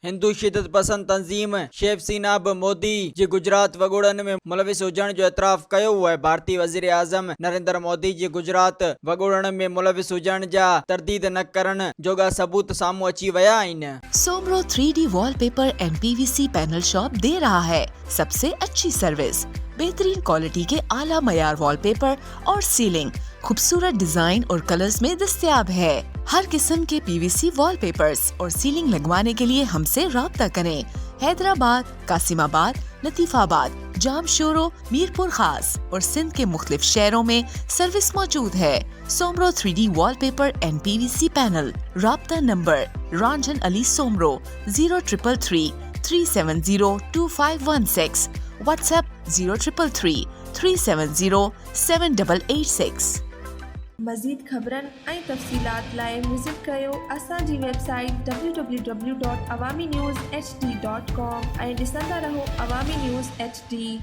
हिंदू शिदत पसंद तंज़ीम शेख सीनाब मोदी जी गुजरात वॻोड़नि में मुलविस हुजण जो एतराफ़ कयो हुआ। भारतीय वज़ीर आज़म नरेंद्र मोदी जी गुजरात वॻोड़नि में मुलविस हुजण जा तरदीद न करण जोगा सबूत साम्हूं अची विया आहिनि। Soomro 3D wallpaper and PVC panel shop दे रहा है सबसे अच्छी सर्विस, बेहतरीन क्वालिटी के आला मयार वॉलपेपर और सीलिंग खूबसूरत डिजाइन और कलर्स में दस्तयाब है। हर किस्म के PVC वॉलपेपर्स और सीलिंग लगवाने के लिए हमसे राब्ता करें। हैदराबाद, कासिमाबाद, लतीफाबाद, जामशोरो, मीरपुर खास और सिंध के मुख्तलिफ शहरों में सर्विस मौजूद है। Soomro 3D wallpaper and PVC panel. राब्ता नंबर रंजन अली सोमरो 0333 370 2516। व्हाट्सएप 0333 370 7886। मज़ीद ख़बरनि ऐं तफ़सीलात लाइ विज़िट कयो असांजी वेबसाइट www.awamiNewsHD.com ऐं ॾिसंदा रहो अवामी न्यूज़ HD।